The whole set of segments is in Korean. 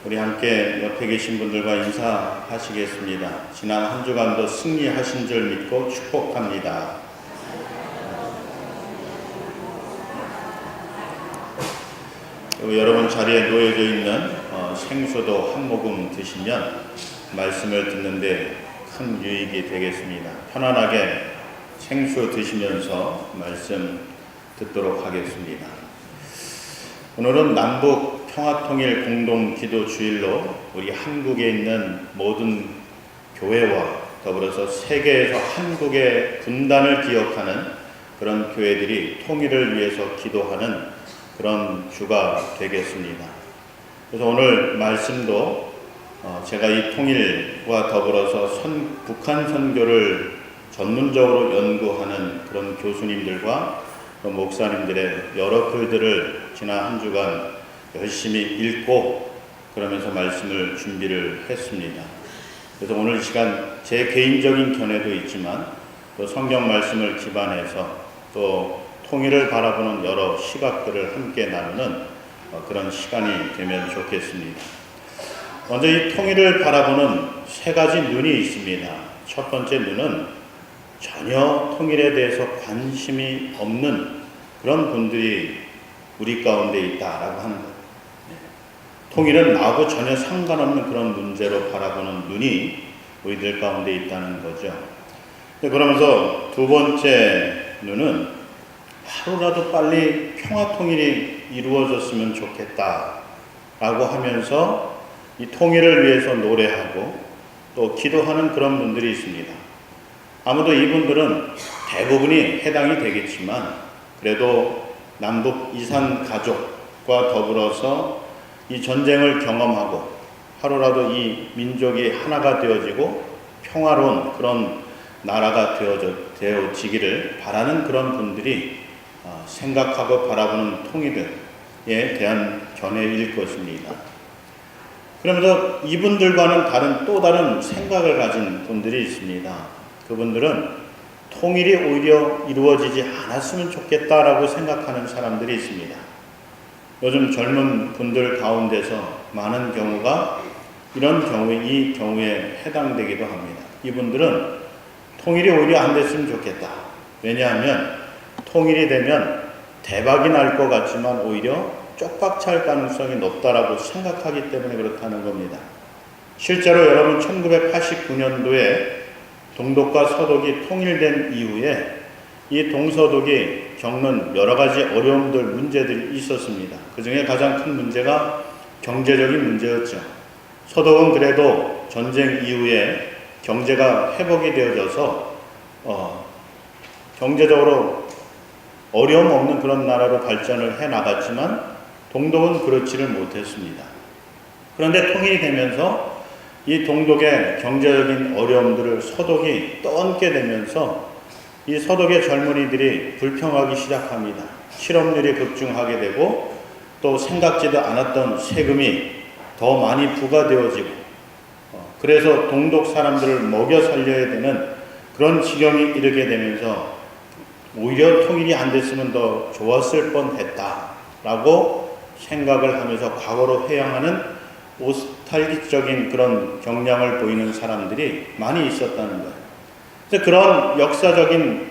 우리 함께 옆에 계신 분들과 인사하시겠습니다. 지난 한 주간도 승리하신 줄 믿고 축복합니다. 여러분 자리에 놓여져 있는 생수도 한 모금 드시면 말씀을 듣는데 큰 유익이 되겠습니다. 편안하게 생수 드시면서 말씀 듣도록 하겠습니다. 오늘은 남북 평화통일 공동기도주일로 우리 한국에 있는 모든 교회와 더불어서 세계에서 한국의 분단을 기억하는 그런 교회들이 통일을 위해서 기도하는 그런 주가 되겠습니다. 그래서 오늘 말씀도 제가 이 통일과 더불어서 북한 선교를 전문적으로 연구하는 그런 교수님들과 목사님들의 여러 글들을 지난 한 주간 열심히 읽고 그러면서 말씀을 준비를 했습니다. 그래서 오늘 이 시간 제 개인적인 견해도 있지만 또 성경 말씀을 기반해서 또 통일을 바라보는 여러 시각들을 함께 나누는 그런 시간이 되면 좋겠습니다. 먼저 이 통일을 바라보는 세 가지 눈이 있습니다. 첫 번째 눈은 전혀 통일에 대해서 관심이 없는 그런 분들이 우리 가운데 있다라고 하는 것. 통일은 나하고 전혀 상관없는 그런 문제로 바라보는 눈이 우리들 가운데 있다는 거죠. 그러면서 두 번째 눈은 하루라도 빨리 평화통일이 이루어졌으면 좋겠다라고 하면서 이 통일을 위해서 노래하고 또 기도하는 그런 분들이 있습니다. 아무도 이분들은 대부분이 해당이 되겠지만 그래도 남북 이산 가족과 더불어서 이 전쟁을 경험하고 하루라도 이 민족이 하나가 되어지고 평화로운 그런 나라가 되어지기를 바라는 그런 분들이 생각하고 바라보는 통일에 대한 견해일 것입니다. 그러면서 이분들과는 또 다른 생각을 가진 분들이 있습니다. 그분들은 통일이 오히려 이루어지지 않았으면 좋겠다라고 생각하는 사람들이 있습니다. 요즘 젊은 분들 가운데서 많은 경우가 이 경우에 해당되기도 합니다. 이분들은 통일이 오히려 안 됐으면 좋겠다. 왜냐하면 통일이 되면 대박이 날 것 같지만 오히려 쪽박찰 가능성이 높다라고 생각하기 때문에 그렇다는 겁니다. 실제로 여러분 1989년도에 동독과 서독이 통일된 이후에 이 동서독이 겪는 여러 가지 어려움들, 문제들이 있었습니다. 그 중에 가장 큰 문제가 경제적인 문제였죠. 서독은 그래도 전쟁 이후에 경제가 회복이 되어져서 경제적으로 어려움 없는 그런 나라로 발전을 해 나갔지만 동독은 그렇지를 못했습니다. 그런데 통일이 되면서 이 동독의 경제적인 어려움들을 서독이 떠안게 되면서 이 서독의 젊은이들이 불평하기 시작합니다. 실업률이 급증하게 되고 또 생각지도 않았던 세금이 더 많이 부과되어지고 그래서 동독 사람들을 먹여 살려야 되는 그런 지경이 이르게 되면서 오히려 통일이 안 됐으면 더 좋았을 뻔했다라고 생각을 하면서 과거로 회양하는 노스탈기적인 그런 경향을 보이는 사람들이 많이 있었다는 거예요. 그래서 그런 역사적인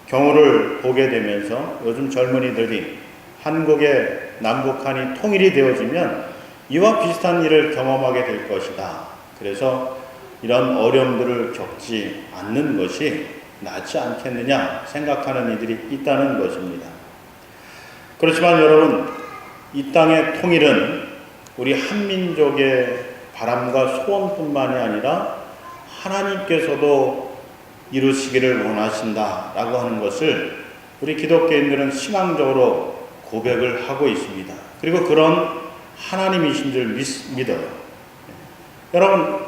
경우를 보게 되면서 요즘 젊은이들이 한국의 남북한이 통일이 되어지면 이와 비슷한 일을 경험하게 될 것이다. 그래서 이런 어려움들을 겪지 않는 것이 낫지 않겠느냐 생각하는 이들이 있다는 것입니다. 그렇지만 여러분, 이 땅의 통일은 우리 한민족의 바람과 소원뿐만이 아니라 하나님께서도 이루시기를 원하신다라고 하는 것을 우리 기독교인들은 신앙적으로 고백을 하고 있습니다. 그리고 그런 하나님이신 줄 믿어요. 여러분,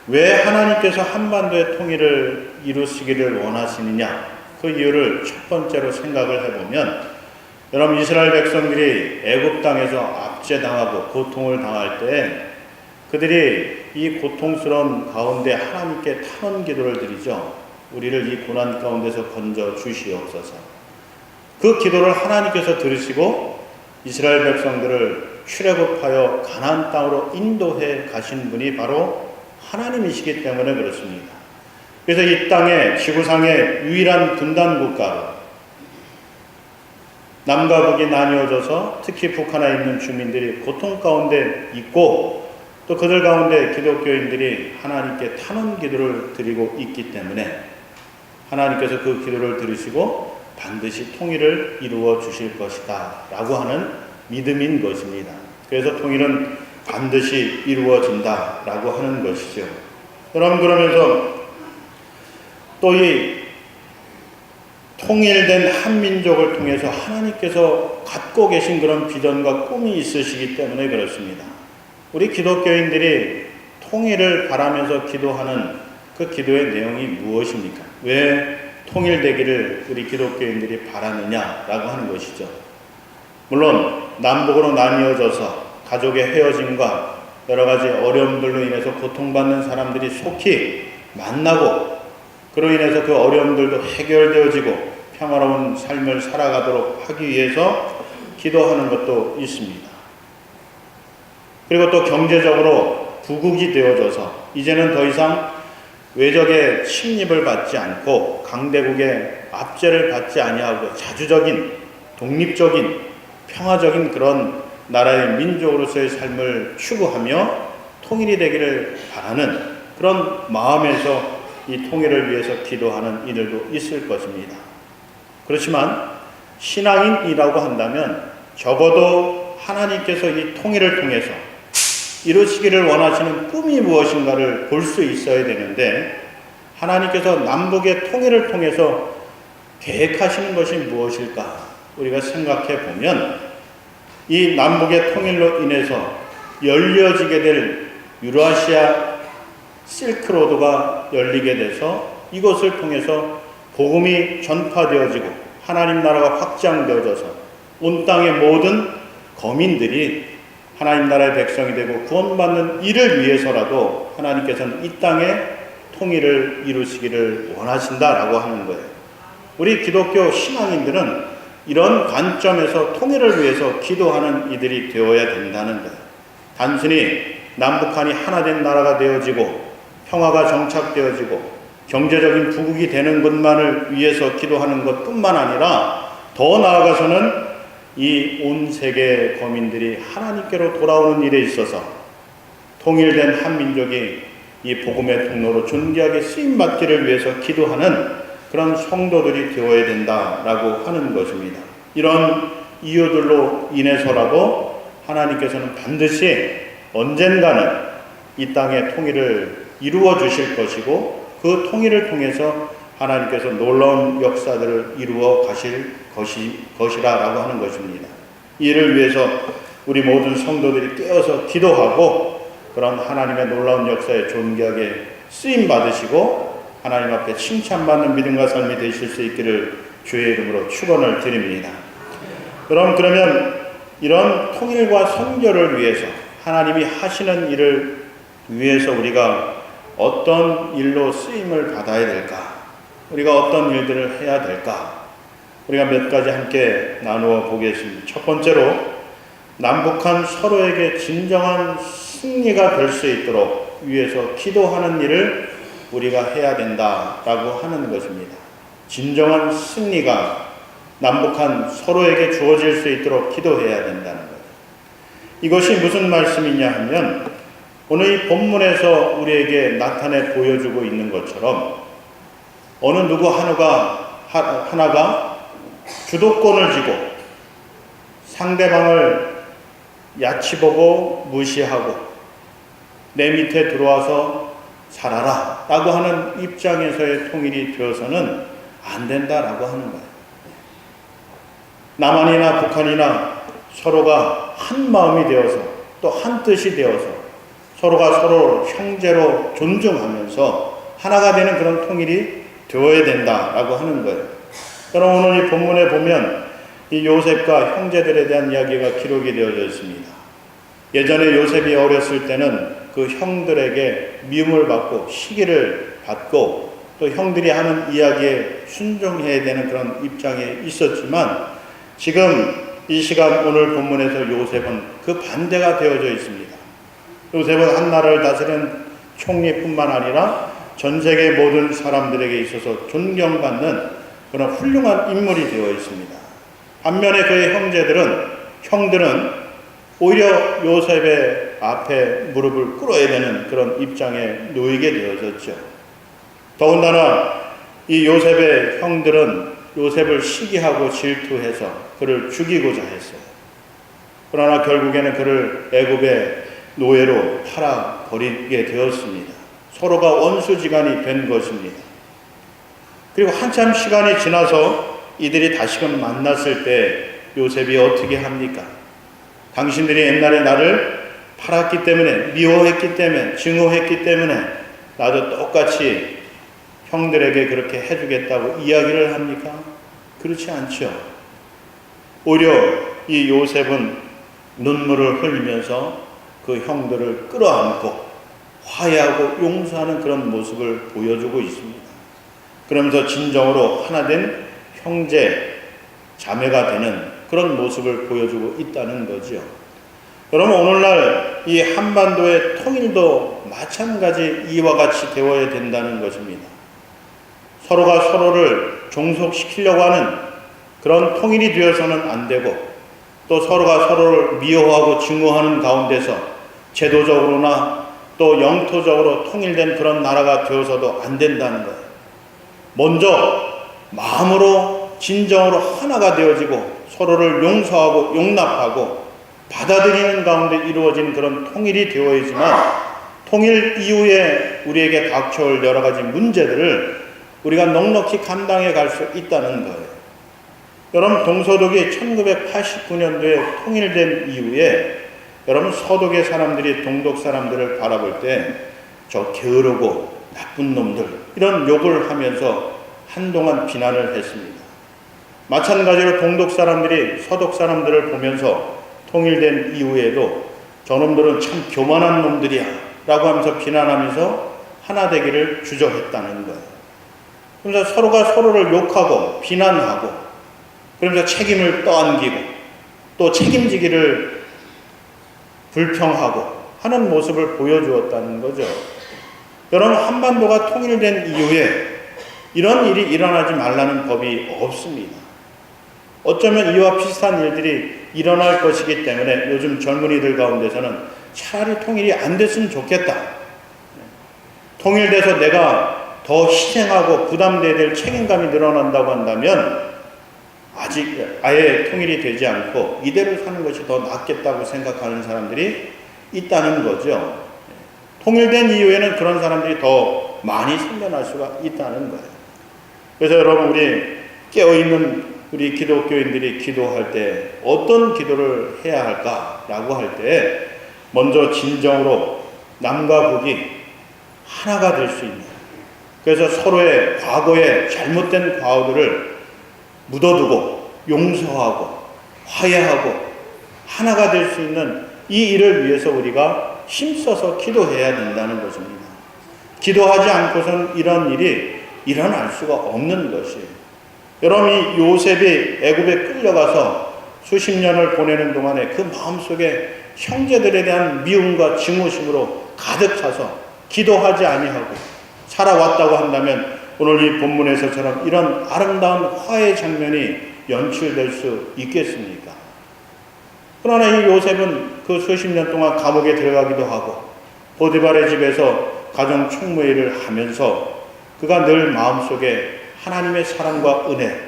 왜 하나님께서 한반도의 통일을 이루시기를 원하시느냐? 그 이유를 첫 번째로 생각을 해보면 여러분, 이스라엘 백성들이 애굽 땅에서 압제당하고 고통을 당할 때 그들이 이 고통스러운 가운데 하나님께 탄원 기도를 드리죠. 우리를 이 고난 가운데서 건져 주시옵소서. 그 기도를 하나님께서 들으시고 이스라엘 백성들을 출애굽하여 가나안 땅으로 인도해 가신 분이 바로 하나님이시기 때문에 그렇습니다. 그래서 이 땅에 지구상의 유일한 분단 국가로 남과 북이 나뉘어져서 특히 북한에 있는 주민들이 고통 가운데 있고 또 그들 가운데 기독교인들이 하나님께 탄원 기도를 드리고 있기 때문에 하나님께서 그 기도를 들으시고 반드시 통일을 이루어 주실 것이다 라고 하는 믿음인 것입니다. 그래서 통일은 반드시 이루어진다 라고 하는 것이죠. 여러분, 그러면서 또 이 통일된 한민족을 통해서 하나님께서 갖고 계신 그런 비전과 꿈이 있으시기 때문에 그렇습니다. 우리 기독교인들이 통일을 바라면서 기도하는 그 기도의 내용이 무엇입니까? 왜 통일되기를 우리 기독교인들이 바라느냐라고 하는 것이죠. 물론 남북으로 나뉘어져서 가족의 헤어짐과 여러 가지 어려움들로 인해서 고통받는 사람들이 속히 만나고 그로 인해서 그 어려움들도 해결되어지고 평화로운 삶을 살아가도록 하기 위해서 기도하는 것도 있습니다. 그리고 또 경제적으로 부국이 되어져서 이제는 더 이상 외적의 침입을 받지 않고 강대국의 압제를 받지 아니하고 자주적인 독립적인 평화적인 그런 나라의 민족으로서의 삶을 추구하며 통일이 되기를 바라는 그런 마음에서 이 통일을 위해서 기도하는 이들도 있을 것입니다. 그렇지만 신앙인이라고 한다면 적어도 하나님께서 이 통일을 통해서 이루시기를 원하시는 꿈이 무엇인가를 볼 수 있어야 되는데 하나님께서 남북의 통일을 통해서 계획하시는 것이 무엇일까? 우리가 생각해 보면 이 남북의 통일로 인해서 열려지게 될 유라시아 실크로드가 열리게 돼서 이것을 통해서 복음이 전파되어지고 하나님 나라가 확장되어져서 온 땅의 모든 거민들이 하나님 나라의 백성이 되고 구원받는 이를 위해서라도 하나님께서는 이 땅에 통일을 이루시기를 원하신다라고 하는 거예요. 우리 기독교 신앙인들은 이런 관점에서 통일을 위해서 기도하는 이들이 되어야 된다는 거예요. 단순히 남북한이 하나된 나라가 되어지고 평화가 정착되어지고 경제적인 부국이 되는 것만을 위해서 기도하는 것뿐만 아니라 더 나아가서는 이 온 세계 거민들이 하나님께로 돌아오는 일에 있어서 통일된 한민족이 이 복음의 통로로 존귀하게 쓰임받기를 위해서 기도하는 그런 성도들이 되어야 된다라고 하는 것입니다. 이런 이유들로 인해서라도 하나님께서는 반드시 언젠가는 이 땅의 통일을 이루어 주실 것이고 그 통일을 통해서 하나님께서 놀라운 역사들을 이루어 가실 것이라고 하는 것입니다. 이를 위해서 우리 모든 성도들이 깨어서 기도하고 그런 하나님의 놀라운 역사에 존귀하게 쓰임 받으시고 하나님 앞에 칭찬받는 믿음과 삶이 되실 수 있기를 주의 이름으로 축원을 드립니다. 그러면 이런 통일과 선결을 위해서 하나님이 하시는 일을 위해서 우리가 어떤 일로 쓰임을 받아야 될까? 우리가 어떤 일들을 해야 될까? 우리가 몇 가지 함께 나누어 보겠습니다. 첫 번째로 남북한 서로에게 진정한 승리가 될 수 있도록 위해서 기도하는 일을 우리가 해야 된다라고 하는 것입니다. 진정한 승리가 남북한 서로에게 주어질 수 있도록 기도해야 된다는 거예요. 이것이 무슨 말씀이냐 하면 오늘 이 본문에서 우리에게 나타내 보여주고 있는 것처럼 어느 누구 하나가 주도권을 쥐고 상대방을 야치보고 무시하고 내 밑에 들어와서 살아라 라고 하는 입장에서의 통일이 되어서는 안 된다라고 하는 거예요. 남한이나 북한이나 서로가 한 마음이 되어서 또 한 뜻이 되어서 서로가 서로 형제로 존중하면서 하나가 되는 그런 통일이 되어야 된다라고 하는 거예요. 여러분, 오늘 이 본문에 보면 이 요셉과 형제들에 대한 이야기가 기록이 되어져 있습니다. 예전에 요셉이 어렸을 때는 그 형들에게 미움을 받고 시기를 받고 또 형들이 하는 이야기에 순종해야 되는 그런 입장에 있었지만 지금 이 시간 오늘 본문에서 요셉은 그 반대가 되어져 있습니다. 요셉은 한 나라를 다스리는 총리뿐만 아니라 전 세계 모든 사람들에게 있어서 존경받는 그런 훌륭한 인물이 되어 있습니다. 반면에 그의 형들은 오히려 요셉의 앞에 무릎을 꿇어야 되는 그런 입장에 놓이게 되어졌죠. 더군다나 이 요셉의 형들은 요셉을 시기하고 질투해서 그를 죽이고자 했어요. 그러나 결국에는 그를 애굽의 노예로 팔아버리게 되었습니다. 서로가 원수지간이 된 것입니다. 그리고 한참 시간이 지나서 이들이 다시금 만났을 때 요셉이 어떻게 합니까? 당신들이 옛날에 나를 팔았기 때문에, 미워했기 때문에, 증오했기 때문에 나도 똑같이 형들에게 그렇게 해주겠다고 이야기를 합니까? 그렇지 않죠. 오히려 이 요셉은 눈물을 흘리면서 그 형들을 끌어안고 화해하고 용서하는 그런 모습을 보여주고 있습니다. 그러면서 진정으로 하나된 형제, 자매가 되는 그런 모습을 보여주고 있다는 거죠. 여러분, 오늘날 이 한반도의 통일도 마찬가지 이와 같이 되어야 된다는 것입니다. 서로가 서로를 종속시키려고 하는 그런 통일이 되어서는 안 되고, 또 서로가 서로를 미워하고 증오하는 가운데서 제도적으로나 또 영토적으로 통일된 그런 나라가 되어서도 안 된다는 거예요. 먼저 마음으로 진정으로 하나가 되어지고 서로를 용서하고 용납하고 받아들이는 가운데 이루어진 그런 통일이 되어야지만 통일 이후에 우리에게 닥쳐올 여러 가지 문제들을 우리가 넉넉히 감당해 갈 수 있다는 거예요. 여러분, 동서독이 1989년도에 통일된 이후에 여러분, 서독의 사람들이 동독 사람들을 바라볼 때 저 게으르고 나쁜 놈들 이런 욕을 하면서 한동안 비난을 했습니다. 마찬가지로 동독 사람들이 서독 사람들을 보면서 통일된 이후에도 저놈들은 참 교만한 놈들이야 라고 하면서 비난하면서 하나 되기를 주저했다는 거예요. 그래서 서로가 서로를 욕하고 비난하고 그러면서 책임을 떠안기고 또 책임지기를 불평하고 하는 모습을 보여주었다는 거죠. 여러분, 한반도가 통일된 이후에 이런 일이 일어나지 말라는 법이 없습니다. 어쩌면 이와 비슷한 일들이 일어날 것이기 때문에 요즘 젊은이들 가운데서는 차라리 통일이 안 됐으면 좋겠다. 통일돼서 내가 더 희생하고 부담돼야 될 책임감이 늘어난다고 한다면 아직 아예 통일이 되지 않고 이대로 사는 것이 더 낫겠다고 생각하는 사람들이 있다는 거죠. 통일된 이후에는 그런 사람들이 더 많이 생겨날 수가 있다는 거예요. 그래서 여러분, 우리 깨어있는 우리 기독교인들이 기도할 때 어떤 기도를 해야 할까라고 할 때 먼저 진정으로 남과 북이 하나가 될 수 있는, 그래서 서로의 과거의 잘못된 과오들을 묻어두고 용서하고 화해하고 하나가 될 수 있는 이 일을 위해서 우리가 힘써서 기도해야 된다는 것입니다. 기도하지 않고선 이런 일이 일어날 수가 없는 것이에요. 여러분, 이 요셉이 애굽에 끌려가서 수십 년을 보내는 동안에 그 마음속에 형제들에 대한 미움과 증오심으로 가득 차서 기도하지 아니하고 살아왔다고 한다면 오늘 이 본문에서처럼 이런 아름다운 화해 장면이 연출될 수 있겠습니까? 그러나 이 요셉은 그 수십 년 동안 감옥에 들어가기도 하고 보디발의 집에서 가정 총무일을 하면서 그가 늘 마음속에 하나님의 사랑과 은혜,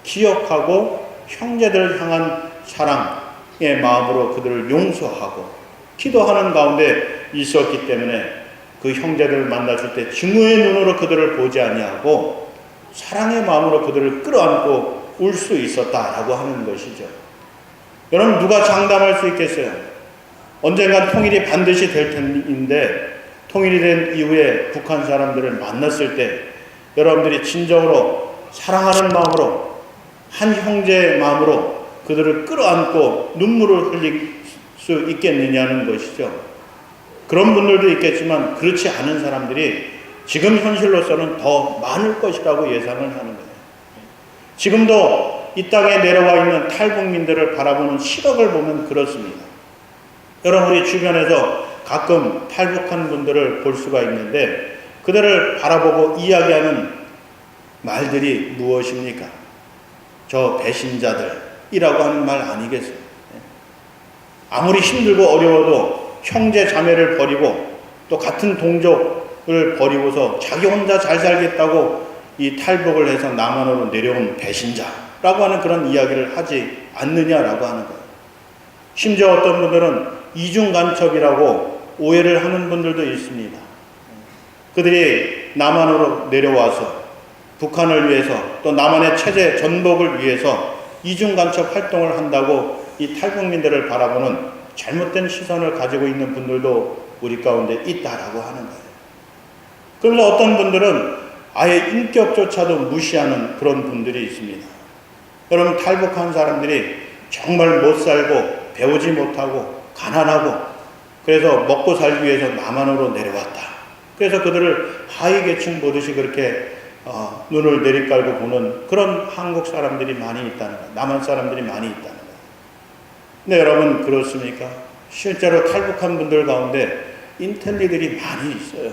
기억하고 형제들을 향한 사랑의 마음으로 그들을 용서하고 기도하는 가운데 있었기 때문에 그 형제들을 만났을 때 증오의 눈으로 그들을 보지 아니하고 사랑의 마음으로 그들을 끌어안고 울 수 있었다라고 하는 것이죠. 여러분, 누가 장담할 수 있겠어요? 언젠간 통일이 반드시 될 텐데 통일이 된 이후에 북한 사람들을 만났을 때 여러분들이 진정으로 사랑하는 마음으로 한 형제의 마음으로 그들을 끌어안고 눈물을 흘릴 수 있겠느냐는 것이죠. 그런 분들도 있겠지만 그렇지 않은 사람들이 지금 현실로서는 더 많을 것이라고 예상을 하는 거예요. 지금도 이 땅에 내려와 있는 탈북민들을 바라보는 시각을 보면 그렇습니다. 여러분, 우리 주변에서 가끔 탈북한 분들을 볼 수가 있는데 그들을 바라보고 이야기하는 말들이 무엇입니까? 저 배신자들이라고 하는 말 아니겠어요? 아무리 힘들고 어려워도 형제 자매를 버리고 또 같은 동족을 버리고서 자기 혼자 잘 살겠다고 이 탈북을 해서 남한으로 내려온 배신자라고 하는 그런 이야기를 하지 않느냐라고 하는 거예요. 심지어 어떤 분들은 이중간첩이라고 오해를 하는 분들도 있습니다. 그들이 남한으로 내려와서 북한을 위해서 또 남한의 체제 전복을 위해서 이중간첩 활동을 한다고 이 탈북민들을 바라보는 잘못된 시선을 가지고 있는 분들도 우리 가운데 있다라고 하는 거예요. 그러면서 어떤 분들은 아예 인격조차도 무시하는 그런 분들이 있습니다. 여러분, 탈북한 사람들이 정말 못 살고 배우지 못하고 가난하고 그래서 먹고 살기 위해서 남한으로 내려왔다. 그래서 그들을 하위계층 보듯이 그렇게 눈을 내리깔고 보는 그런 한국 사람들이 많이 있다는 거예요. 남한 사람들이 많이 있다는 거예요. 근데 여러분, 그렇습니까? 실제로 탈북한 분들 가운데 인텔리들이 많이 있어요.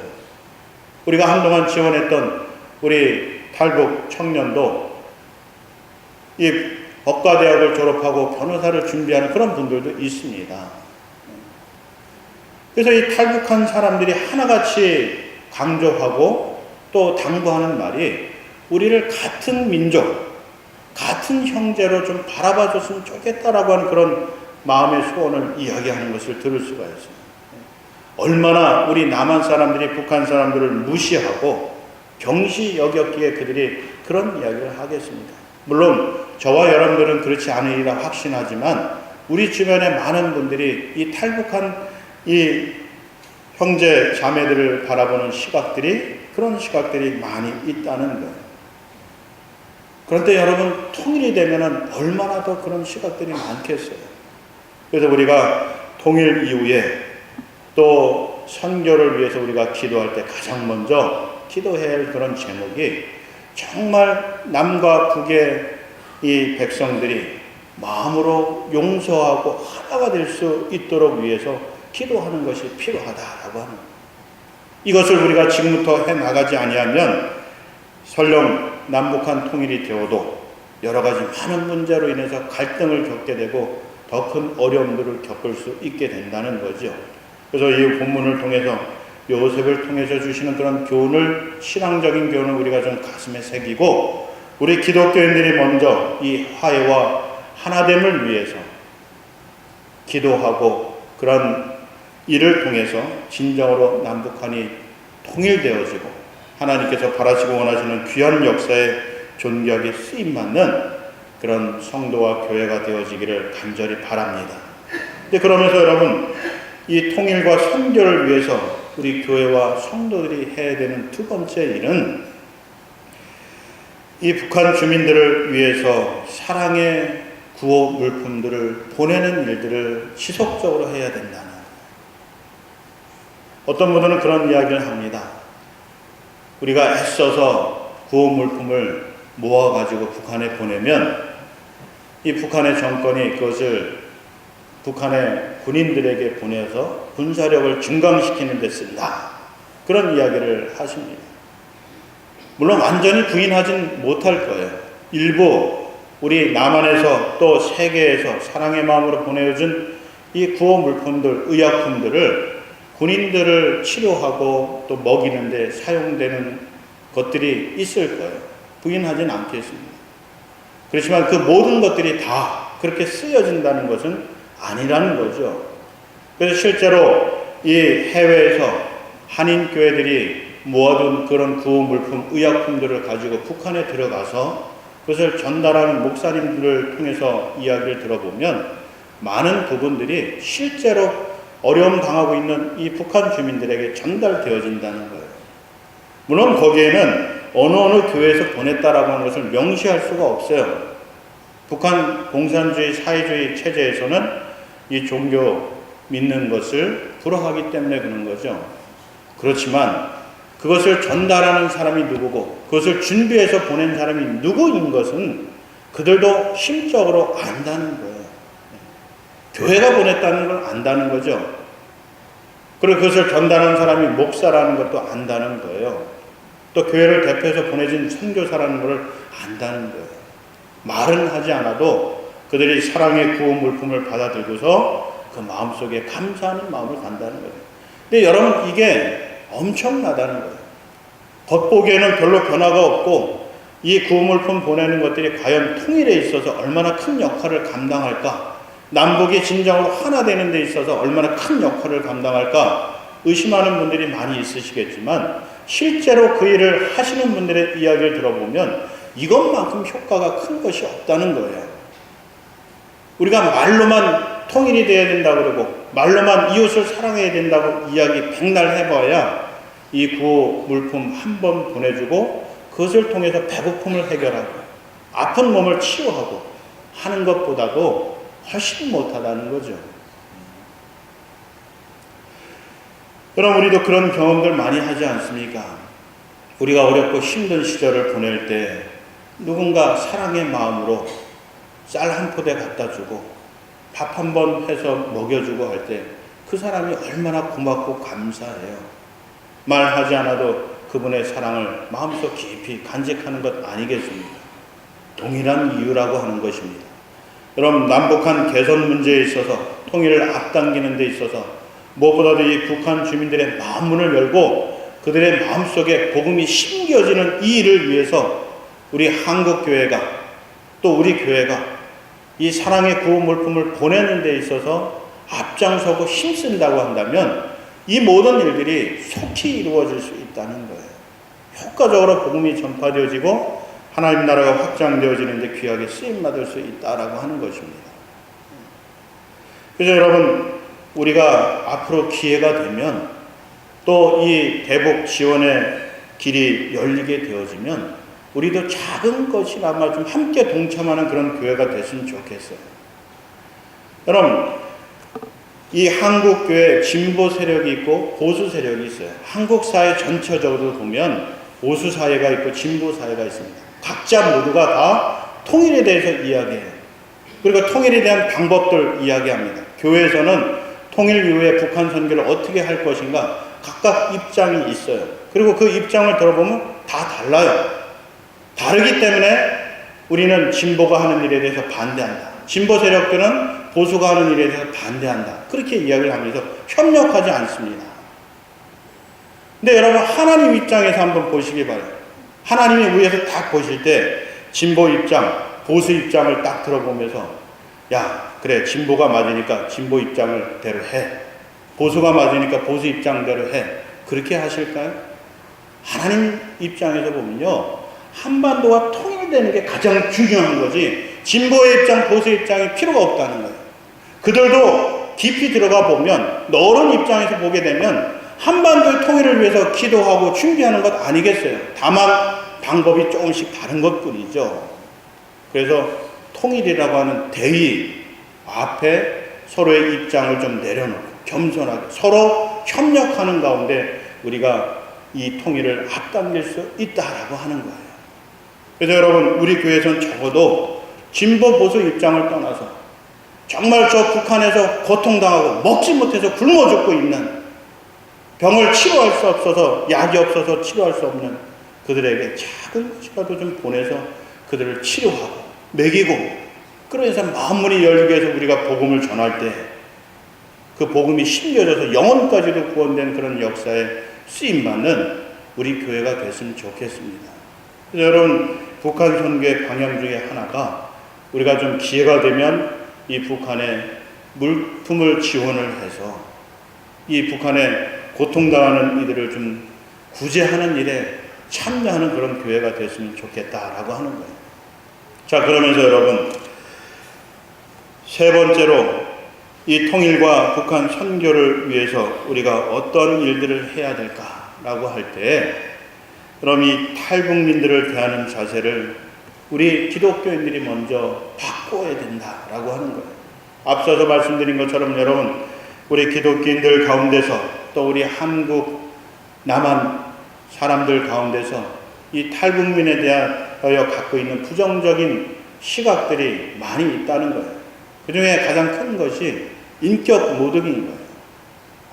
우리가 한동안 지원했던 우리 탈북 청년도 이 법과대학을 졸업하고 변호사를 준비하는 그런 분들도 있습니다. 그래서 이 탈북한 사람들이 하나같이 강조하고 또 당부하는 말이 우리를 같은 민족, 같은 형제로 좀 바라봐 줬으면 좋겠다라고 하는 그런 마음의 소원을 이야기하는 것을 들을 수가 있습니다. 얼마나 우리 남한 사람들이 북한 사람들을 무시하고 경시 여겼기에 그들이 그런 이야기를 하겠습니다. 물론 저와 여러분들은 그렇지 않으리라 확신하지만 우리 주변에 많은 분들이 이 탈북한 이 형제 자매들을 바라보는 시각들이 그런 시각들이 많이 있다는 거예요. 그런데 여러분, 통일이 되면 얼마나 더 그런 시각들이 많겠어요. 그래서 우리가 통일 이후에 또 선교를 위해서 우리가 기도할 때 가장 먼저 기도해야 할 그런 제목이 정말 남과 북의 이 백성들이 마음으로 용서하고 하나가 될 수 있도록 위해서 기도하는 것이 필요하다라고 하는 거예요. 이것을 우리가 지금부터 해나가지 아니하면 설령 남북한 통일이 되어도 여러 가지 많은 문제로 인해서 갈등을 겪게 되고 더 큰 어려움들을 겪을 수 있게 된다는 거죠. 그래서 이 본문을 통해서 요셉을 통해서 주시는 그런 교훈을, 신앙적인 교훈을 우리가 좀 가슴에 새기고 우리 기독교인들이 먼저 이 화해와 하나됨을 위해서 기도하고 그런 일을 통해서 진정으로 남북한이 통일되어지고 하나님께서 바라시고 원하시는 귀한 역사에 존귀하게 쓰임받는 그런 성도와 교회가 되어지기를 간절히 바랍니다. 근데 그러면서 여러분, 이 통일과 선교를 위해서 우리 교회와 성도들이 해야 되는 두 번째 일은 이 북한 주민들을 위해서 사랑의 구호 물품들을 보내는 일들을 지속적으로 해야 된다는. 어떤 분들은 그런 이야기를 합니다. 우리가 애써서 구호 물품을 모아가지고 북한에 보내면 이 북한의 정권이 그것을 북한의 군인들에게 보내서 군사력을 증강시키는 데 쓴다. 그런 이야기를 하십니다. 물론 완전히 부인하진 못할 거예요. 일부 우리 남한에서 또 세계에서 사랑의 마음으로 보내준 이 구호 물품들, 의약품들을 군인들을 치료하고 또 먹이는 데 사용되는 것들이 있을 거예요. 부인하진 않겠습니다. 그렇지만 그 모든 것들이 다 그렇게 쓰여진다는 것은 아니라는 거죠. 그래서 실제로 이 해외에서 한인 교회들이 모아둔 그런 구호 물품, 의약품들을 가지고 북한에 들어가서 그것을 전달하는 목사님들을 통해서 이야기를 들어보면 많은 부분들이 실제로 어려움 당하고 있는 이 북한 주민들에게 전달되어진다는 거예요. 물론 거기에는 어느 교회에서 보냈다라고 하는 것을 명시할 수가 없어요. 북한 공산주의 사회주의 체제에서는 이 종교 믿는 것을 불허하기 때문에 그런 거죠. 그렇지만 그것을 전달하는 사람이 누구고 그것을 준비해서 보낸 사람이 누구인 것은 그들도 심적으로 안다는 거예요. 교회가 보냈다는 걸 안다는 거죠. 그리고 그것을 전달한 사람이 목사라는 것도 안다는 거예요. 또 교회를 대표해서 보내진 선교사라는 걸 안다는 거예요. 말은 하지 않아도 그들이 사랑의 구원 물품을 받아들고서 그 마음속에 감사하는 마음을 간다는 거예요. 근데 여러분, 이게 엄청나다는 거예요. 겉보기에는 별로 변화가 없고 이 구원 물품 보내는 것들이 과연 통일에 있어서 얼마나 큰 역할을 감당할까, 남북이 진정으로 하나 되는 데 있어서 얼마나 큰 역할을 감당할까 의심하는 분들이 많이 있으시겠지만, 실제로 그 일을 하시는 분들의 이야기를 들어보면 이것만큼 효과가 큰 것이 없다는 거예요. 우리가 말로만 통일이 되어야 된다고 그러고 말로만 이웃을 사랑해야 된다고 이야기 백날 해봐야 이 구호 물품 한 번 보내주고 그것을 통해서 배고픔을 해결하고 아픈 몸을 치유하고 하는 것보다도 훨씬 못하다는 거죠. 그럼 우리도 그런 경험들 많이 하지 않습니까? 우리가 어렵고 힘든 시절을 보낼 때 누군가 사랑의 마음으로 쌀 한 포대 갖다 주고 밥 한 번 해서 먹여주고 할 때 그 사람이 얼마나 고맙고 감사해요. 말하지 않아도 그분의 사랑을 마음속 깊이 간직하는 것 아니겠습니까? 동일한 이유라고 하는 것입니다. 여러분, 남북한 개선 문제에 있어서 통일을 앞당기는 데 있어서 무엇보다도 이 북한 주민들의 마음문을 열고 그들의 마음속에 복음이 심겨지는 이 일을 위해서 우리 한국교회가 또 우리 교회가 이 사랑의 구원 물품을 보내는 데 있어서 앞장서고 힘쓴다고 한다면 이 모든 일들이 속히 이루어질 수 있다는 거예요. 효과적으로 복음이 전파되어지고 하나님 나라가 확장되어지는데 귀하게 쓰임받을 수 있다라고 하는 것입니다. 그래서 여러분, 우리가 앞으로 기회가 되면 또 이 대북 지원의 길이 열리게 되어지면 우리도 작은 것이나마 좀 함께 동참하는 그런 교회가 됐으면 좋겠어요. 여러분, 이 한국교회 진보 세력이 있고 보수 세력이 있어요. 한국 사회 전체적으로 보면 보수 사회가 있고 진보 사회가 있습니다. 각자 모두가 다 통일에 대해서 이야기해요. 그리고 통일에 대한 방법들 이야기합니다. 교회에서는 통일 이후에 북한 선교를 어떻게 할 것인가 각각 입장이 있어요. 그리고 그 입장을 들어보면 다 달라요. 다르기 때문에 우리는 진보가 하는 일에 대해서 반대한다. 진보 세력들은 보수가 하는 일에 대해서 반대한다. 그렇게 이야기를 하면서 협력하지 않습니다. 근데 여러분, 하나님 입장에서 한번 보시기 바라요. 하나님이 위에서 딱 보실 때 진보 입장, 보수 입장을 딱 들어보면서 야, 그래, 진보가 맞으니까 진보 입장을 대로 해. 보수가 맞으니까 보수 입장대로 해. 그렇게 하실까요? 하나님 입장에서 보면요, 한반도가 통일되는 게 가장 중요한 거지 진보의 입장, 보수의 입장이 필요가 없다는 거예요. 그들도 깊이 들어가 보면 넓은 입장에서 보게 되면 한반도의 통일을 위해서 기도하고 준비하는 것 아니겠어요. 다만 방법이 조금씩 다른 것뿐이죠. 그래서 통일이라고 하는 대의 앞에 서로의 입장을 좀 내려놓고 겸손하게 서로 협력하는 가운데 우리가 이 통일을 앞당길 수 있다라고 하는 거예요. 그래서 여러분, 우리 교회에서는 적어도 진보 보수 입장을 떠나서 정말 저 북한에서 고통당하고 먹지 못해서 굶어 죽고 있는, 병을 치료할 수 없어서, 약이 없어서 치료할 수 없는 그들에게 작은 것이라도 좀 보내서 그들을 치료하고 먹이고, 그러면서 마음문이 열리게 해서 우리가 복음을 전할 때 그 복음이 심겨져서 영혼까지도 구원된 그런 역사에 쓰임받는 우리 교회가 됐으면 좋겠습니다. 그래서 여러분, 북한 선교의 방향 중에 하나가 우리가 좀 기회가 되면 이 북한에 물품을 지원을 해서 이 북한에 고통당하는 이들을 좀 구제하는 일에 참여하는 그런 교회가 됐으면 좋겠다라고 하는 거예요. 자, 그러면서 여러분, 세 번째로 이 통일과 북한 선교를 위해서 우리가 어떤 일들을 해야 될까라고 할 때, 그럼 이 탈북민들을 대하는 자세를 우리 기독교인들이 먼저 바꿔야 된다라고 하는 거예요. 앞서서 말씀드린 것처럼 여러분, 우리 기독교인들 가운데서 또 우리 한국 남한 사람들 가운데서 이 탈북민에 대하여 갖고 있는 부정적인 시각들이 많이 있다는 거예요. 그 중에 가장 큰 것이 인격 모독인 거예요.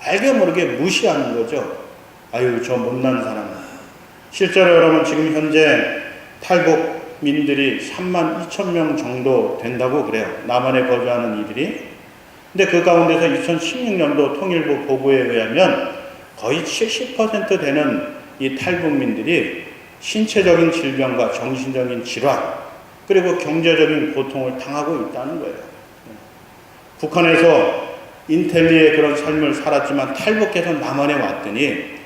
알게 모르게 무시하는 거죠. 아유, 저 못난 사람. 실제로 여러분 지금 현재 탈북민들이 32,000명 정도 된다고 그래요. 남한에 거주하는 이들이. 근데 그 가운데서 2016년도 통일부 보고에 의하면 거의 70% 되는 이 탈북민들이 신체적인 질병과 정신적인 질환, 그리고 경제적인 고통을 당하고 있다는 거예요. 북한에서 인텔리의 그런 삶을 살았지만 탈북해서 남한에 왔더니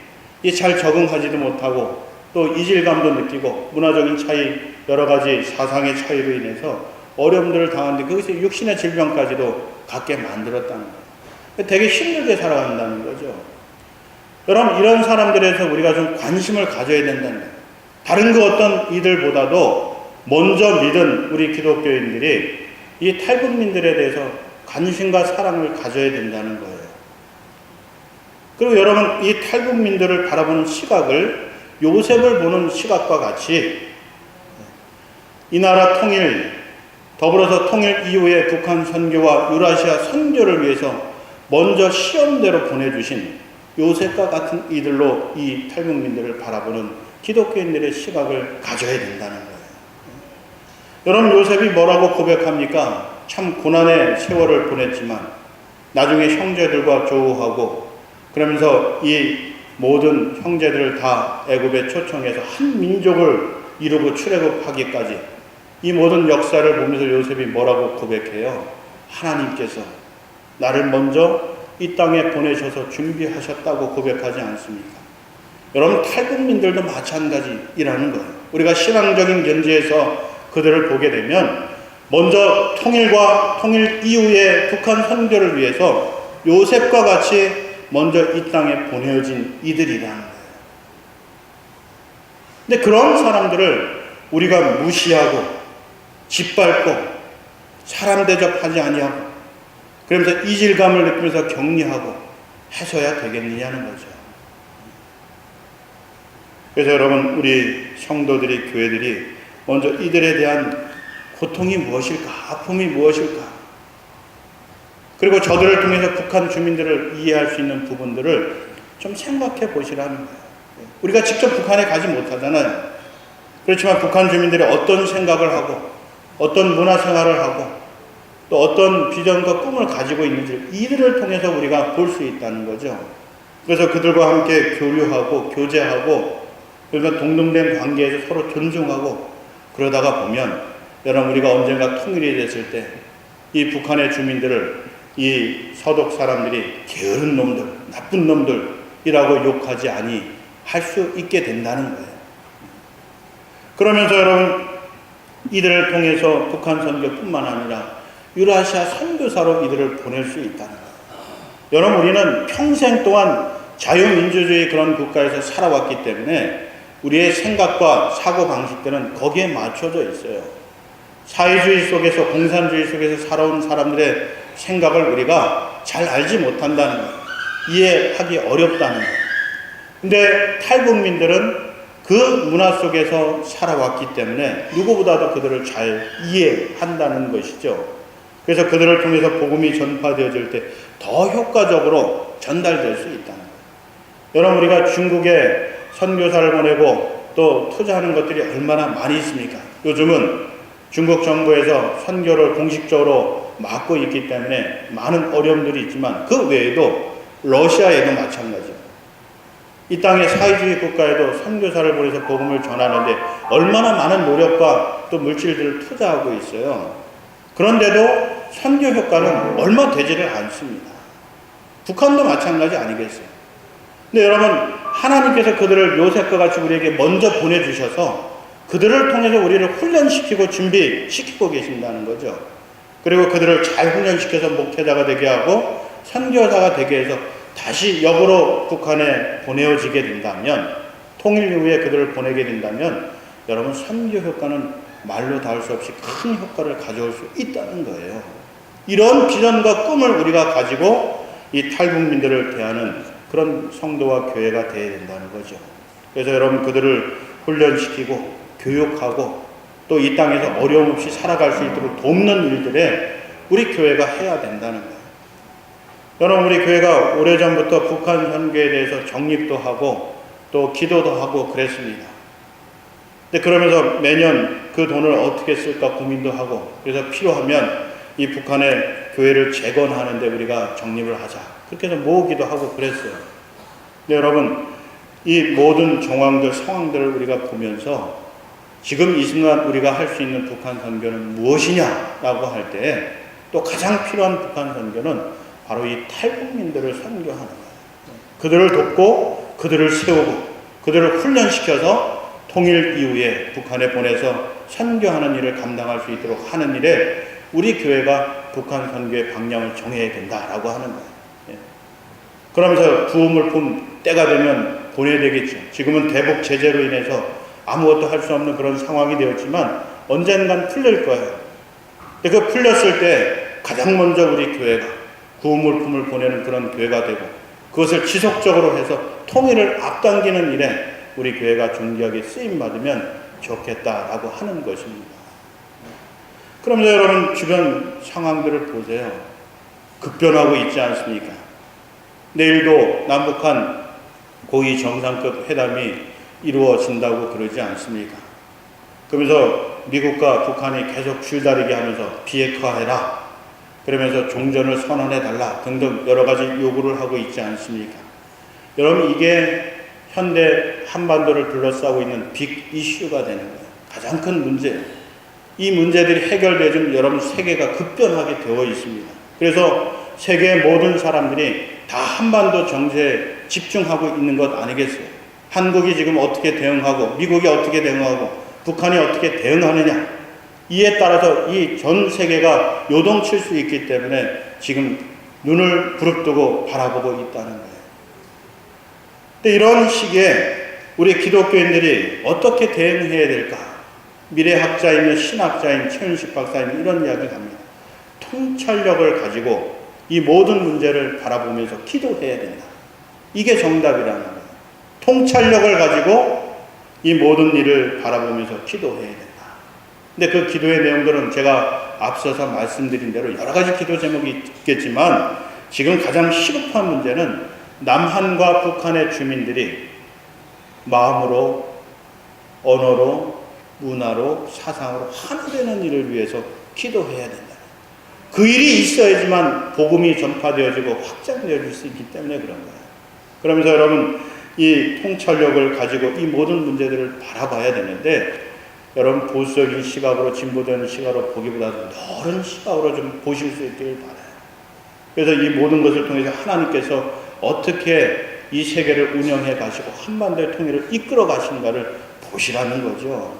잘 적응하지도 못하고 또 이질감도 느끼고 문화적인 차이, 여러 가지 사상의 차이로 인해서 어려움들을 당하는데 거기서 육신의 질병까지도 갖게 만들었다는 거예요. 되게 힘들게 살아간다는 거죠. 여러분, 이런 사람들에서 우리가 좀 관심을 가져야 된다는 거예요. 다른 그 어떤 이들보다도 먼저 믿은 우리 기독교인들이 이 탈북민들에 대해서 관심과 사랑을 가져야 된다는 거예요. 그리고 여러분, 이 탈북민들을 바라보는 시각을 요셉을 보는 시각과 같이 이 나라 통일, 더불어서 통일 이후에 북한 선교와 유라시아 선교를 위해서 먼저 시험대로 보내주신 요셉과 같은 이들로 이 탈북민들을 바라보는 기독교인들의 시각을 가져야 된다는 거예요. 여러분, 요셉이 뭐라고 고백합니까? 참 고난의 세월을 보냈지만 나중에 형제들과 조우하고 그러면서 이 모든 형제들을 다 애굽에 초청해서 한 민족을 이루고 출애굽하기까지 이 모든 역사를 보면서 요셉이 뭐라고 고백해요? 하나님께서 나를 먼저 이 땅에 보내셔서 준비하셨다고 고백하지 않습니까? 여러분, 탈북민들도 마찬가지라는 거예요. 우리가 신앙적인 견지에서 그들을 보게 되면 먼저 통일과 통일 이후에 북한 선교를 위해서 요셉과 같이 먼저 이 땅에 보내어진 이들이라는 거예요. 근데 그런 사람들을 우리가 무시하고 짓밟고 사람 대접하지 아니하고 그러면서 이질감을 느끼면서 격리하고 해서야 되겠느냐는 거죠. 그래서 여러분, 우리 성도들이, 교회들이 먼저 이들에 대한 고통이 무엇일까? 아픔이 무엇일까? 그리고 저들을 통해서 북한 주민들을 이해할 수 있는 부분들을 좀 생각해 보시라는 거예요. 우리가 직접 북한에 가지 못하잖아요. 그렇지만 북한 주민들이 어떤 생각을 하고 어떤 문화 생활을 하고 또 어떤 비전과 꿈을 가지고 있는지 이들을 통해서 우리가 볼 수 있다는 거죠. 그래서 그들과 함께 교류하고 교제하고 그러니까 동등된 관계에서 서로 존중하고 그러다가 보면 여러분, 우리가 언젠가 통일이 됐을 때 이 북한의 주민들을 이 서독 사람들이 게으른 놈들, 나쁜 놈들이라고 욕하지 할 수 있게 된다는 거예요. 그러면서 여러분, 이들을 통해서 북한 선교뿐만 아니라 유라시아 선교사로 이들을 보낼 수 있다는 거예요. 여러분, 우리는 평생 동안 자유민주주의 그런 국가에서 살아왔기 때문에 우리의 생각과 사고방식들은 거기에 맞춰져 있어요. 사회주의 속에서, 공산주의 속에서 살아온 사람들의 생각을 우리가 잘 알지 못한다는 거예요. 이해하기 어렵다는 거예요. 근데 탈북민들은 그 문화 속에서 살아왔기 때문에 누구보다도 그들을 잘 이해한다는 것이죠. 그래서 그들을 통해서 복음이 전파되어질 때 더 효과적으로 전달될 수 있다는 거예요. 여러분, 우리가 중국에 선교사를 보내고 또 투자하는 것들이 얼마나 많이 있습니까? 요즘은 중국 정부에서 선교를 공식적으로 막고 있기 때문에 많은 어려움들이 있지만 그 외에도 러시아에도 마찬가지예요. 이 땅의 사회주의 국가에도 선교사를 보내서 복음을 전하는데 얼마나 많은 노력과 또 물질들을 투자하고 있어요. 그런데도 선교 효과는 얼마 되지를 않습니다. 북한도 마찬가지 아니겠어요? 근데 여러분, 하나님께서 그들을 요셉과 같이 우리에게 먼저 보내주셔서 그들을 통해서 우리를 훈련시키고 준비시키고 계신다는 거죠. 그리고 그들을 잘 훈련시켜서 목회자가 되게 하고 선교사가 되게 해서 다시 역으로 북한에 보내어지게 된다면, 통일 이후에 그들을 보내게 된다면 여러분, 선교 효과는 말로 닿을 수 없이 큰 효과를 가져올 수 있다는 거예요. 이런 비전과 꿈을 우리가 가지고 이 탈북민들을 대하는 그런 성도와 교회가 되어야 된다는 거죠. 그래서 여러분, 그들을 훈련시키고 교육하고 또 이 땅에서 어려움 없이 살아갈 수 있도록 돕는 일들에 우리 교회가 해야 된다는 거예요. 여러분, 우리 교회가 오래전부터 북한 선교에 대해서 정립도 하고 또 기도도 하고 그랬습니다. 근데 그러면서 매년 그 돈을 어떻게 쓸까 고민도 하고, 그래서 필요하면 이 북한의 교회를 재건하는데 우리가 적립을 하자, 그렇게 해서 모으기도 하고 그랬어요. 근데 여러분, 이 모든 정황들, 상황들을 우리가 보면서 지금 이 순간 우리가 할 수 있는 북한 선교는 무엇이냐라고 할 때 또 가장 필요한 북한 선교는 바로 이 탈북민들을 선교하는 거예요. 그들을 돕고 그들을 세우고 그들을 훈련시켜서 통일 이후에 북한에 보내서 선교하는 일을 감당할 수 있도록 하는 일에 우리 교회가 북한 선교의 방향을 정해야 된다라고 하는 거예요. 그러면서 구원을 본 때가 되면 보내야 되겠죠. 지금은 대북 제재로 인해서 아무것도 할 수 없는 그런 상황이 되었지만 언젠간 풀릴 거예요. 근데 그 풀렸을 때 가장 먼저 우리 교회가 구원물품을 보내는 그런 교회가 되고 그것을 지속적으로 해서 통일을 앞당기는 일에 우리 교회가 존귀하게 쓰임받으면 좋겠다라고 하는 것입니다. 그러면서 여러분, 주변 상황들을 보세요. 급변하고 있지 않습니까? 내일도 남북한 고위 정상급 회담이 이루어진다고 그러지 않습니까? 그러면서 미국과 북한이 계속 줄다리기 하면서 비핵화해라, 그러면서 종전을 선언해달라 등등 여러 가지 요구를 하고 있지 않습니까? 여러분, 이게 현대 한반도를 둘러싸고 있는 빅 이슈가 되는 거예요. 가장 큰 문제예요. 이 문제들이 해결되면 여러분, 세계가 급변하게 되어 있습니다. 그래서 세계의 모든 사람들이 다 한반도 정세에 집중하고 있는 것 아니겠어요? 한국이 지금 어떻게 대응하고 미국이 어떻게 대응하고 북한이 어떻게 대응하느냐, 이에 따라서 이 전 세계가 요동칠 수 있기 때문에 지금 눈을 부릅뜨고 바라보고 있다는 거예요. 근데 이런 시기에 우리 기독교인들이 어떻게 대응해야 될까? 미래학자이며 신학자인 최윤식 박사님이 이런 이야기를 합니다. 통찰력을 가지고 이 모든 문제를 바라보면서 기도해야 된다. 이게 정답이라는 거예요. 통찰력을 가지고 이 모든 일을 바라보면서 기도해야 된다. 근데 그 기도의 내용들은 제가 앞서서 말씀드린 대로 여러 가지 기도 제목이 있겠지만 지금 가장 시급한 문제는 남한과 북한의 주민들이 마음으로, 언어로, 문화로, 사상으로 하나 되는 일을 위해서 기도해야 된다. 그 일이 있어야지만 복음이 전파되어지고 확장되어질 수 있기 때문에 그런 거예요. 그러면서 여러분, 이 통찰력을 가지고 이 모든 문제들을 바라봐야 되는데, 여러분, 보수적인 시각으로, 진보적인 시각으로 보기보다도 넓은 시각으로 좀 보실 수 있기를 바라요. 그래서 이 모든 것을 통해서 하나님께서 어떻게 이 세계를 운영해 가시고 한반도의 통일을 이끌어 가시는가를 보시라는 거죠.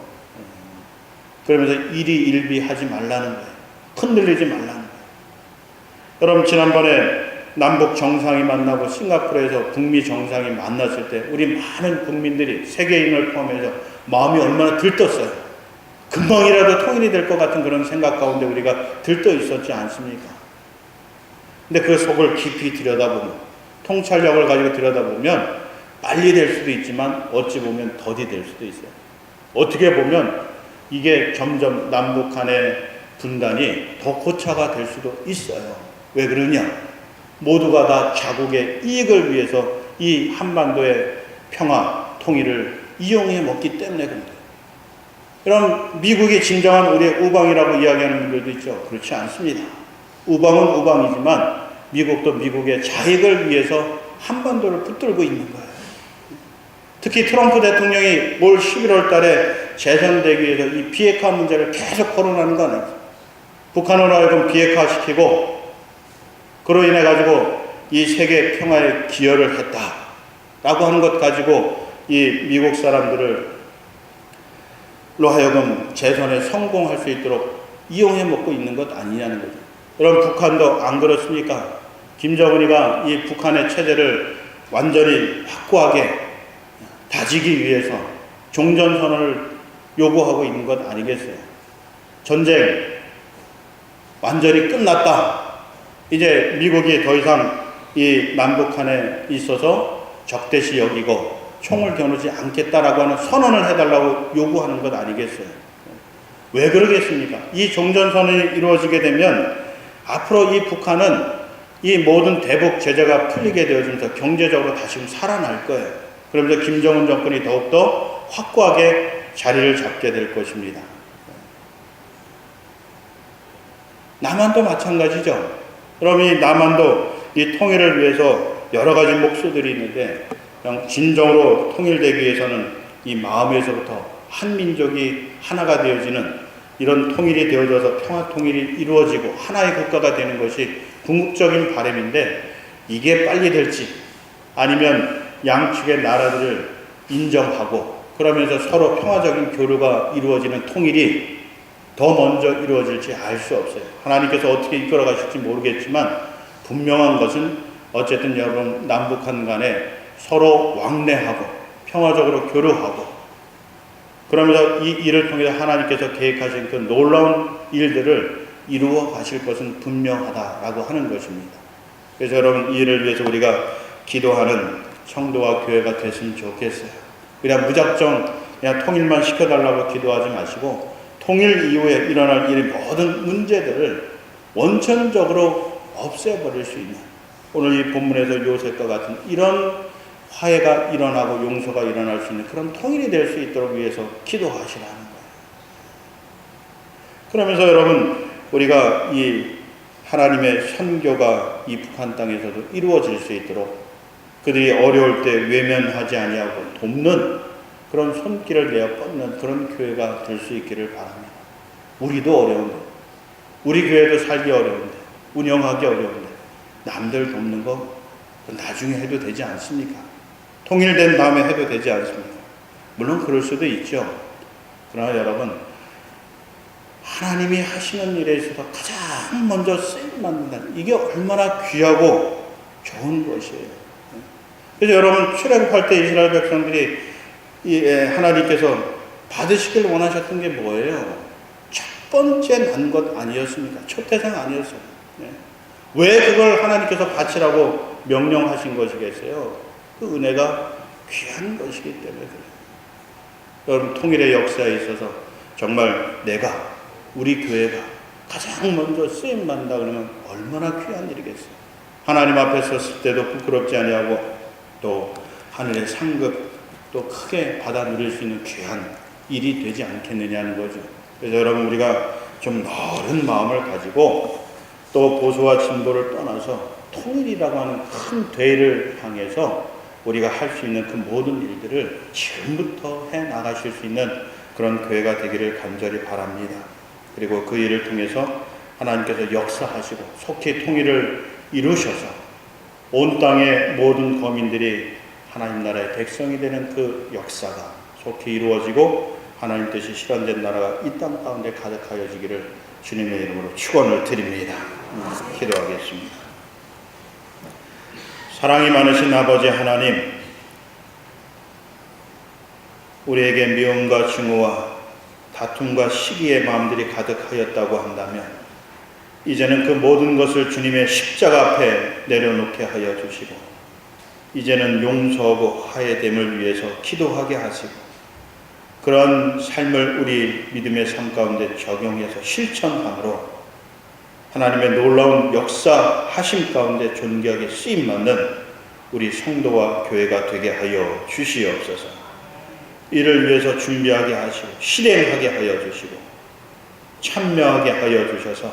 그러면서 일희일비하지 말라는 거예요. 흔들리지 말라는 거예요. 여러분, 지난번에 남북 정상이 만나고 싱가포르에서 북미 정상이 만났을 때 우리 많은 국민들이, 세계인을 포함해서 마음이 얼마나 들떴어요. 금방이라도 통일이 될 것 같은 그런 생각 가운데 우리가 들떠 있었지 않습니까? 근데 그 속을 깊이 들여다보면, 통찰력을 가지고 들여다보면 빨리 될 수도 있지만 어찌 보면 더디 될 수도 있어요. 어떻게 보면 이게 점점 남북 간의 분단이 더 고차가 될 수도 있어요. 왜 그러냐? 모두가 다 자국의 이익을 위해서 이 한반도의 평화, 통일을 이용해 먹기 때문에 그런 거예요. 그럼 미국이 진정한 우리의 우방이라고 이야기하는 분들도 있죠. 그렇지 않습니다. 우방은 우방이지만 미국도 미국의 자익을 위해서 한반도를 붙들고 있는 거예요. 특히 트럼프 대통령이 올 11월 달에 재선되기 위해서 이 비핵화 문제를 계속 거론하는 거 아니에요. 북한으로 하여금 비핵화시키고 그로 인해 가지고 이 세계 평화에 기여를 했다라고 하는 것 가지고 이 미국 사람들을 로 하여금 재선에 성공할 수 있도록 이용해 먹고 있는 것 아니냐는 거죠. 여러분, 북한도 안 그렇습니까? 김정은이가 이 북한의 체제를 완전히 확고하게 다지기 위해서 종전선언을 요구하고 있는 것 아니겠어요? 전쟁 완전히 끝났다. 이제 미국이 더 이상 이 남북한에 있어서 적대시 여기고 총을 겨누지 않겠다라고 하는 선언을 해달라고 요구하는 것 아니겠어요? 왜 그러겠습니까? 이 종전선언이 이루어지게 되면 앞으로 이 북한은 이 모든 대북 제재가 풀리게 되어지면서 경제적으로 다시 살아날 거예요. 그러면서 김정은 정권이 더욱더 확고하게 자리를 잡게 될 것입니다. 남한도 마찬가지죠. 그럼 이 남한도 이 통일을 위해서 여러 가지 목소들이 있는데 그냥 진정으로 통일되기 위해서는 이 마음에서부터 한 민족이 하나가 되어지는 이런 통일이 되어져서 평화 통일이 이루어지고 하나의 국가가 되는 것이 궁극적인 바람인데 이게 빨리 될지 아니면 양측의 나라들을 인정하고 그러면서 서로 평화적인 교류가 이루어지는 통일이 더 먼저 이루어질지 알 수 없어요. 하나님께서 어떻게 이끌어 가실지 모르겠지만 분명한 것은 어쨌든 여러분 남북한 간에 서로 왕래하고 평화적으로 교류하고 그러면서 이 일을 통해서 하나님께서 계획하신 그 놀라운 일들을 이루어 가실 것은 분명하다라고 하는 것입니다. 그래서 여러분 이 일을 위해서 우리가 기도하는 성도와 교회가 됐으면 좋겠어요. 그냥 무작정 그냥 통일만 시켜달라고 기도하지 마시고 통일 이후에 일어날 이 모든 문제들을 원천적으로 없애버릴 수 있는 오늘 이 본문에서 요셉과 같은 이런 화해가 일어나고 용서가 일어날 수 있는 그런 통일이 될 수 있도록 위해서 기도하시라는 거예요. 그러면서 여러분 우리가 이 하나님의 선교가 이 북한 땅에서도 이루어질 수 있도록 그들이 어려울 때 외면하지 아니하고 돕는 그런 손길을 내어 뻗는 그런 교회가 될 수 있기를 바랍니다. 우리도 어려운데 우리 교회도 살기 어려운데 운영하기 어려운데 남들 돕는 거 나중에 해도 되지 않습니까? 통일된 다음에 해도 되지 않습니까? 물론 그럴 수도 있죠. 그러나 여러분 하나님이 하시는 일에 있어서 가장 먼저 쓰임 받는다는 이게 얼마나 귀하고 좋은 것이에요. 그래서 여러분 출애굽할 때 이스라엘 백성들이 하나님께서 받으시길 원하셨던 게 뭐예요? 첫 번째 난 것 아니었습니까? 초태생 아니었어요. 왜 그걸 하나님께서 바치라고 명령하신 것이겠어요? 그 은혜가 귀한 것이기 때문에 그래요. 여러분 통일의 역사에 있어서 정말 내가 우리 교회가 가장 먼저 쓰임 받는다 그러면 얼마나 귀한 일이겠어요. 하나님 앞에 섰을 때도 부끄럽지 아니하고 또 하늘의 상급 또 크게 받아 누릴 수 있는 귀한 일이 되지 않겠느냐는 거죠. 그래서 여러분 우리가 좀 넓은 마음을 가지고 또 보수와 진보를 떠나서 통일이라고 하는 큰 대의를 향해서 우리가 할 수 있는 그 모든 일들을 지금부터 해 나가실 수 있는 그런 교회가 되기를 간절히 바랍니다. 그리고 그 일을 통해서 하나님께서 역사하시고 속히 통일을 이루셔서 온 땅의 모든 거민들이 하나님 나라의 백성이 되는 그 역사가 속히 이루어지고 하나님 뜻이 실현된 나라가 이 땅 가운데 가득하여지기를 주님의 이름으로 축원을 드립니다. 기도하겠습니다. 사랑이 많으신 아버지 하나님, 우리에게 미움과 증오와 다툼과 시기의 마음들이 가득하였다고 한다면 이제는 그 모든 것을 주님의 십자가 앞에 내려놓게 하여 주시고 이제는 용서하고 화해됨을 위해서 기도하게 하시고 그런 삶을 우리 믿음의 삶 가운데 적용해서 실천함으로 하나님의 놀라운 역사하심 가운데 존귀하게 쓰임받는 우리 성도와 교회가 되게 하여 주시옵소서. 이를 위해서 준비하게 하시고 실행하게 하여 주시고 참여하게 하여 주셔서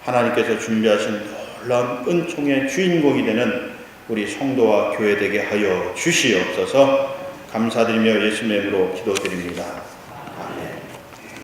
하나님께서 준비하신 놀라운 은총의 주인공이 되는 우리 성도와 교회 되게 하여 주시옵소서. 감사드리며 예수님의 이름으로 기도드립니다.